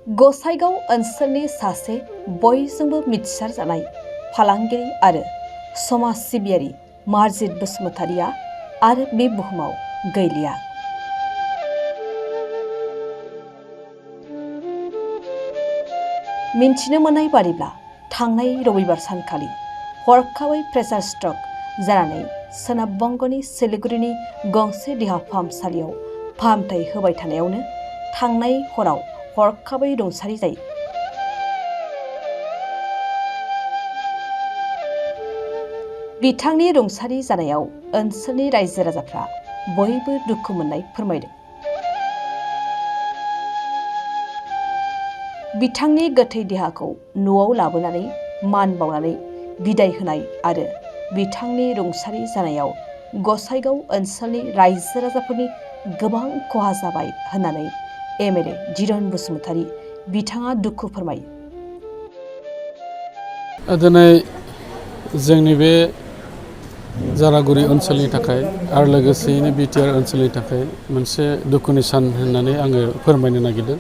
गसाइगाव ओनसोलनि सासे बयजोंबो मिथिसार जानाय फालांगिरि आरो समाज सिबियारि मार्जित बसुमतारिया आरो बे बुहुमाव गैलिया। मिन्थिनो मोननाय बादिब्ला थांनाय रबिबार सानखालि हरखाबै प्रेसार स्ट्रक जानानै सोनाब बंगनि सिलिगुरिनि गंसे देहा फाहामसालियाव फाहामथाय होबाय थानायावनो थांनाय हराव हरखाबै रुंसारि जायो। बिथांनि रुंसारि जानायाव ओनसोलनि रायजो राजाफ्रा बयबो दुखु मोननाय फोरमायदों। बिथांनि गोथै देहाखौ न'आव लाबोनानै मान बावनानै बिदाय होनाय आरो बिथांनि रुंसारि जानायाव गसाइगाव ओनसोलनि रायजो राजाफोरनि गोबां खहा जाबाय होननानै एमएलए धीरन बसुमतारी बिथाङा दुखु फोरमायो। दिनै जोंनि बे जारागुरि ओनसोलनि थाखाय आरो लोगोसेयैनो बिटिआर ओनसोलनि थाखाय मोनसे दुखुनि सान होननानै आङो फोरमायनो नागिरदों।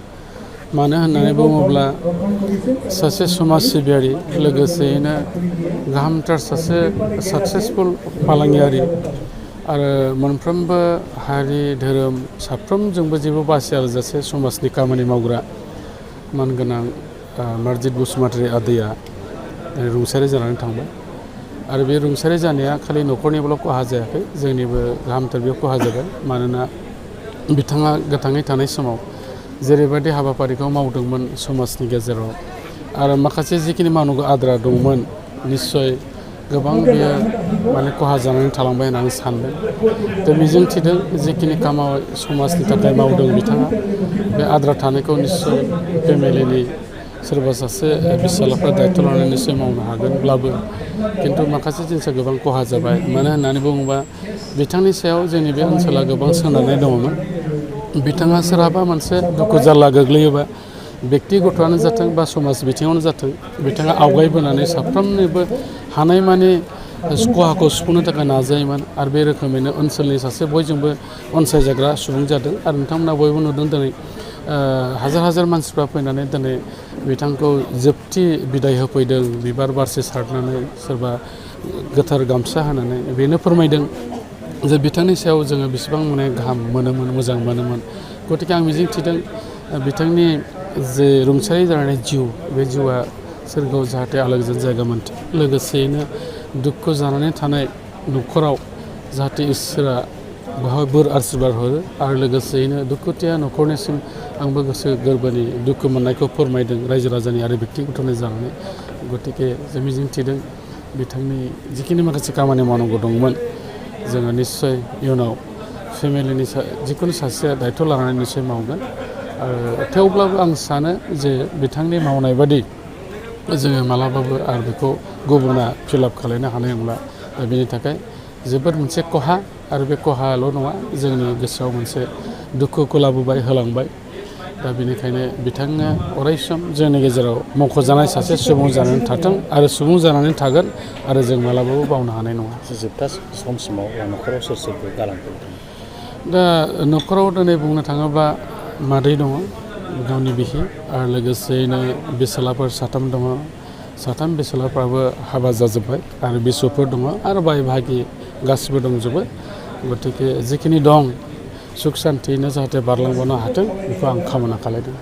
मानो होननानै बुङोब्ला सासे समाज सिबियारि लोगोसेयैनो गाहामथार सासे साक्सेसफुल फालांगियारि आरो मोनफ्रोमबो हारि धोरोम साफ्रोमजोंबो जेबो बासियाजासे समाजनि खामानि मावग्रा मानगोनां मार्जित बसुमतारी आदैया रुंसारि जानानै थांबाय। आरो बे रुंसारि जानाया खालि न'खरनिल' खहा जायाखै, जोंनिबो गाहामथार बेयाव खहा जाबाय। मानोना बिथाङा गोथाङै थानाय समाव जेरैबायदि हाबाफारिखौ मावदोंमोन समाजनि गेजेराव आरो माखासे जिखिनि मावनांगौ आद्रा दंमोन, निस्सय गोबां बेयो खहा जानानै थालांबाय होननानै सानदों। दा मिजिं थिदों जिखिनि खामानि समाजनि थाखाय मावदों बिथाङा बे आद्रा थानायखौ निस्सय फेमिलिनि सोरबा सासे फिसालाफ्रा दायथ' लानानै निस्सय मावनो हागोनब्लाबो खिन्थु माखासे जिनिसा गोबां खहा जाबाय। मानो होननानै बुङोबा बिथांनि सायाव जोंनि बे ओनसोला गोबां सोनारनाय दङमोन। बिथाङा सोरहाबा मोनसे दुखु जारला गोग्लैयोबा बेक्तिगत'आनो जाथों बा समाज बिथिङावनो जाथों, बिथाङा आवगायबोनानै साफ्रोमनोबो हानायमानि खहाखौ सुफुंनो थाखाय नाजायोमोन। आरो बे रोखोमैनो ओनसोलनि सासे बयजोंबो अनसायजाग्रा सुबुं जादों। आरो नोंथांमोना बयबो नुदों दिनै हाजार हाजार मानसिफ्रा फैनानै दिनै बिथांखौ जोबथि बिदाय होफैदों, बिबार बारसे सारनानै सोरबा गोथार गामसा होनानै। बेनो फोरमायदों जे बिथांनि सायाव जोङो बेसेबां गाहाम मोनोमोन, मोजां मोनोमोन। गतिके आं मिजिं थिदों बिथांनि जे रुंसारि जानाय जिउ, बे जिउआ सोरगोआव जाहाथे आलो गोजोन जायगा मोनथों। लोगोसेयैनो दुखु जानानै थानाय न'खराव जाहाथे इसोरा बेवहाय बोर आशीर्बाद हरो। आरो लोगोसेयैनो दुखुथिया न'खरनिसिम आंबो गोसो गोरबोनि दुखु मोननायखौ फोरमायदों रायजो राजानि आरो बेक्तिगत'नि जानानै। गतिके जों मिजिं थिदों बिथांनि जिखिनि माखासे खामानि मावनांगौ दंमोन जोङो निस्सय इयुनाव फेमिलिनि जिखुनु सासेया दायथ' लानानै निस्सय मावगोन। थेवब्लाबो आं सानो जे बिथांनि मावनाय बादि जोङो मालाबाबो आरो बेखौ गुबुना फिलाप खालामनो हानाय नंला। दा बेनि थाखाय जोबोद मोनसे खहा, आरो बे खहाल' नङा जोंनि गोसोआव मोनसे दुखुखौ लाबोबाय होलांबाय। दा बेनिखायनो बिथाङा अरायसम जोंनि गेजेराव मख'जानाय सासे सुबुं जानानै थाथों आरो सुबुं जानानै थागोन, आरो जों मालाबाबो बावनो हानाय नङा। जोबथा समसिमाव न'खराव सोर सोरखौ गालांखो? दा न'खराव दिनै बुंनो थाङोब्ला मादै दङ, गावनि बिसि, आरो लोगोसेयैनो बिसालाफोर साथाम दङ। साथाम बिसालाफ्राबो हाबा जाजोब्बाय आरो बिसौफोर दङ आरो बाय बाहागि गासिबो दंजोबो। गतिके जिखिनि दं सुख सान्थियैनो जाहाथे बारलांबानो हाथों बेखौ आं कामना खालामदों।